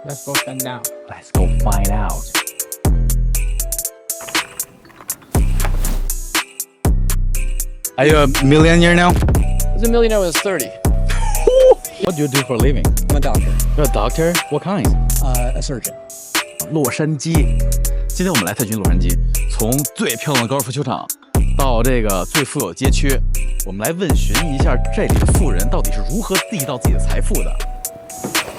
Let's go find out. Let's go find out. Are you a millionaire now? I was a millionaire when I was 30. What do you do for a living? I'm a doctor. You're a doctor? What kind? A surgeon. 洛杉矶，今天我们来探寻洛杉矶，从最漂亮的高尔夫球场到这个最富有街区，我们来问询一下这里的富人到底是如何缔造自己的财富的。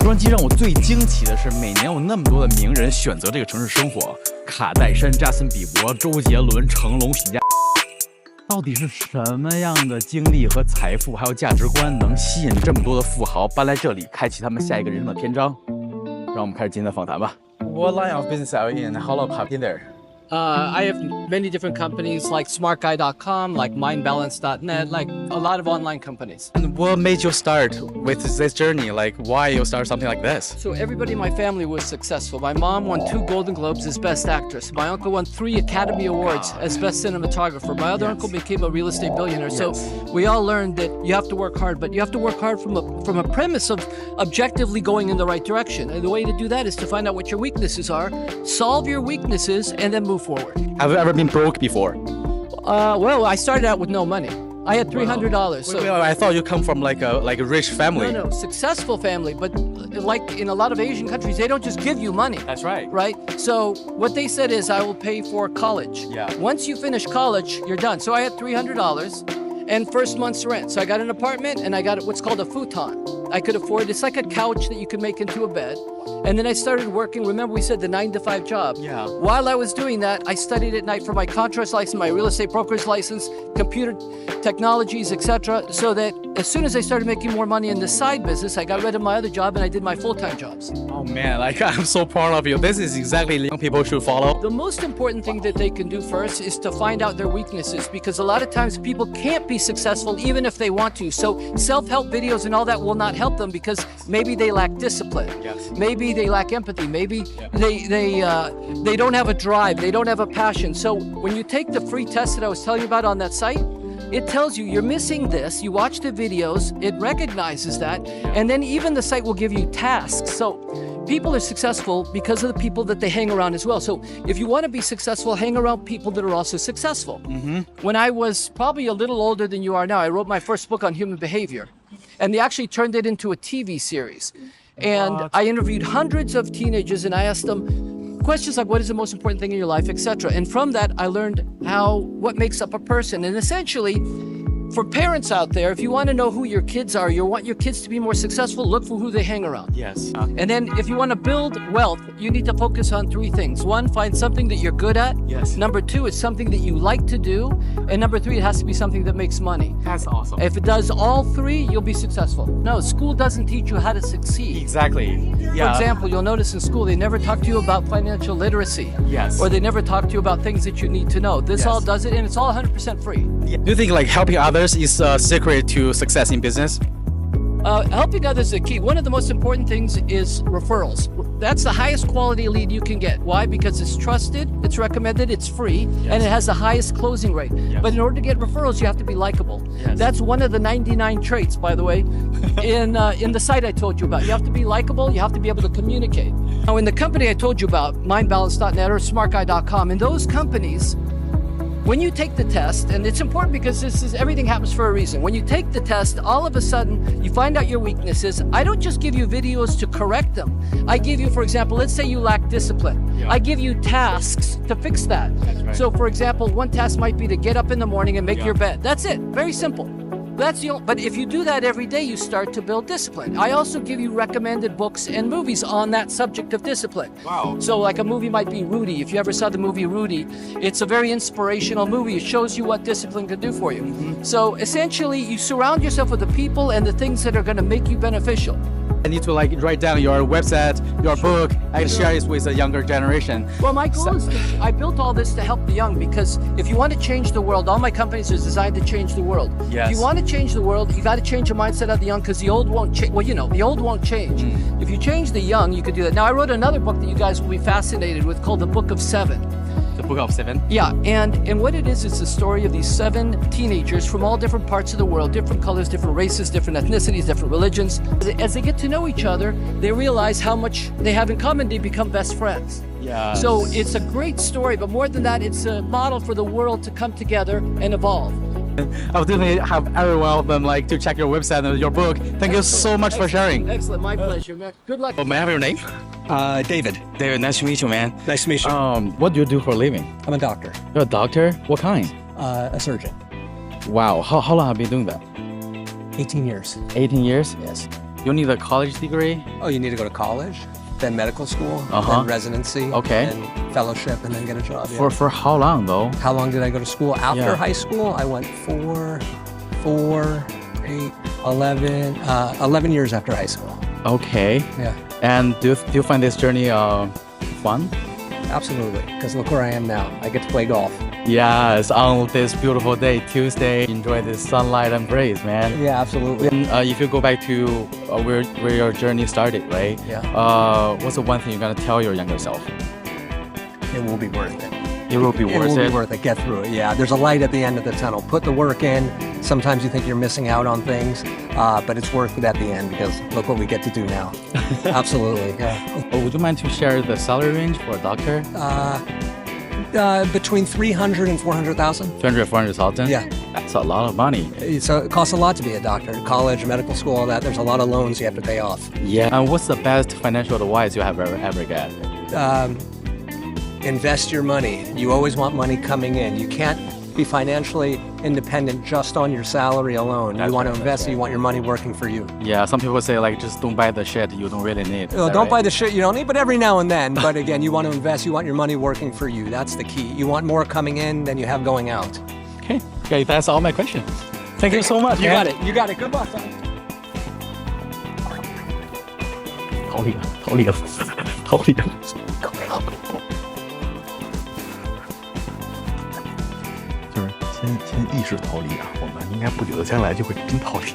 洛杉矶让我最惊奇的是，每年有那么多的名人选择这个城市生活，卡戴珊、扎森比伯、周杰伦、成龙、许家。到底是什么样的经历和财富，还有价值观，能吸引这么多的富豪搬来这里，开启他们下一个人生的篇章？让我们开始今天的访谈吧。What line of business are you in? How long have you been there? I have many different companies like smartguy.com, like mindbalance.net, like a lot of online companies. And what made you start with this journey? Like, why you start something like this? So everybody in my family was successful. My mom won 2 Golden Globes as Best Actress. My uncle won 3 Academy Awards as Best Cinematographer. My other uncle became a real estate billionaire. So we all learned that you have to work hard, but you have to work hard from a premise of objectively going in the right direction. And the way to do that is to find out what your weaknesses are, solve your weaknesses, and then move forward. Have you ever been broke before? Well, I started out with no money. I had $300. So Wait, I thought you come from like a rich family. no, successful family, but like in a lot of Asian countries, they don't just give you money. That's right. Right? So what they said is, I will pay for college. Yeah. Once you finish college, you're done. So I had $300 and first month's rent. So I got an apartment and I got what's called a futon. I could afford, it's like a couch that you could make into a bed. And then I started working, remember we said the 9-to-5 job. Yeah. While I was doing that, I studied at night for my contract license, my real estate broker's license, computer technologies, etc. So that as soon as I started making more money in the side business, I got rid of my other job and I did my full-time jobs. Oh man, like I'm so proud of you. This is exactly young people should follow. The most important thing that they can do first is to find out their weaknesses, because a lot of times people can't be successful even if they want to. So self-help videos and all that will not help them because maybe they lack discipline. Yes. Maybe they lack empathy. Maybe they don't have a drive. They don't have a passion. So when you take the free test that I was telling you about on that site, it tells you you're missing this. You watch the videos, it recognizes that, and then even the site will give you tasks. So people are successful because of the people that they hang around as well. So if you want to be successful, hang around people that are also successful. When I was probably a little older than you are now, I wrote my first book on human behavior, and they actually turned it into a TV series. And I interviewed hundreds of teenagers and I asked them questions like, what is the most important thing in your life, etc. And from that, I learned what makes up a person. And essentially, for parents out there, if you want to know who your kids are, you want your kids to be more successful, look for who they hang around. Yes. And then if you want to build wealth, you need to focus on 3 things. 1, find something that you're good at. Yes. Number 2, it's something that you like to do. And number 3, it has to be something that makes money. That's awesome. If it does all 3, you'll be successful. No, school doesn't teach you how to succeed. Exactly. For example, you'll notice in school, they never talk to you about financial literacy. Yes. Or they never talk to you about things that you need to know. This Yes. all does it, and it's all 100% free. Do you think like helping others is a secret to success in business? Helping others is the key. One of the most important things is referrals. That's the highest quality lead you can get. Why? Because it's trusted, it's recommended, it's free, and it has the highest closing rate. Yes. But in order to get referrals, you have to be likable. Yes. That's one of the 99 traits, by the way, in the site I told you about. You have to be likable, you have to be able to communicate. Now, in the company I told you about, mindbalance.net or smartguy.com, in those companies, when you take the test, and it's important because everything happens for a reason. When you take the test, all of a sudden, you find out your weaknesses. I don't just give you videos to correct them. I give you, for example, let's say you lack discipline. Yeah. I give you tasks to fix that. That's right. So, for example, one task might be to get up in the morning and make Yeah. your bed. That's it. Very simple. But if you do that every day, you start to build discipline. I also give you recommended books and movies on that subject of discipline. Wow. So like a movie might be Rudy. If you ever saw the movie Rudy, it's a very inspirational movie. It shows you what discipline can do for you. So essentially, you surround yourself with the people and the things that are going to make you beneficial. I need to like write down your website, your book, and share it with the younger generation. Well, my goal is I built all this to help the young, because if you want to change the world, all my companies are designed to change the world. Yes. If you want to change the world, you got to change the mindset of the young, because the old won't change. Well, the old won't change. If you change the young, you could do that. Now, I wrote another book that you guys will be fascinated with called The Book of 7. The Book of Seven. Yeah, and what it is, it's the story of these 7 teenagers from all different parts of the world, different colors, different races, different ethnicities, different religions. As they get to know each other, they realize how much they have in common. They become best friends. Yeah. So it's a great story, but more than that, it's a model for the world to come together and evolve. I would definitely have every one of them like to check your website and your book. Thank you so much for sharing. Excellent, my pleasure, man. Good luck. May I have your name? David. David, nice to meet you, man. Nice to meet you. What do you do for a living? I'm a doctor, You're a doctor? What kind? a surgeon. Wow. How long have you been doing that? 18 years. 18 years? Yes. You need a college degree? Oh, you need to go to college, then medical school, Uh-huh. then residency, Okay. then fellowship, and then get a job. Yeah. For how long though? How long did I go to school? After Yeah. high school, I went 11 years after high school. Okay. Yeah, And do you find this journey fun? absolutely. Because look where I am now. I get to play golf. Yes, on this beautiful day, Tuesday, enjoy the sunlight and breeze, man. Yeah, absolutely. And if you go back to where your journey started, right? Yeah. What's the one thing you're gonna tell your younger self? It will be worth it. It will be It worth will it. be worth it. Get through it. Yeah, there's a light at the end of the tunnel. Put the work in. Sometimes you think you're missing out on things, but it's worth it at the end because look what we get to do now. Absolutely. Yeah. Would you mind to share the salary range for a doctor? Between 300 and 400,000. 300, 400,000? Yeah. That's a lot of money. So it costs a lot to be a doctor. College, medical school, all that. There's a lot of loans you have to pay off. Yeah. And what's the best financial advice you have ever got? Invest your money. You always want money coming in. You can't be financially independent just on your salary alone. That's You want right, to that's invest, you want your money working for you. Yeah, some people say like just don't buy the shit you don't really need. Well, don't buy the shit you don't need, but every now and then. But again, you want to invest, you want your money working for you. That's the key. You want more coming in than you have going out. Okay, that's all my questions. Thank you so much. You man. got it. You got it. Good luck, son. 逃离了，逃离了，逃离了。就是先意识逃离啊，我们应该不久的将来就会真逃离。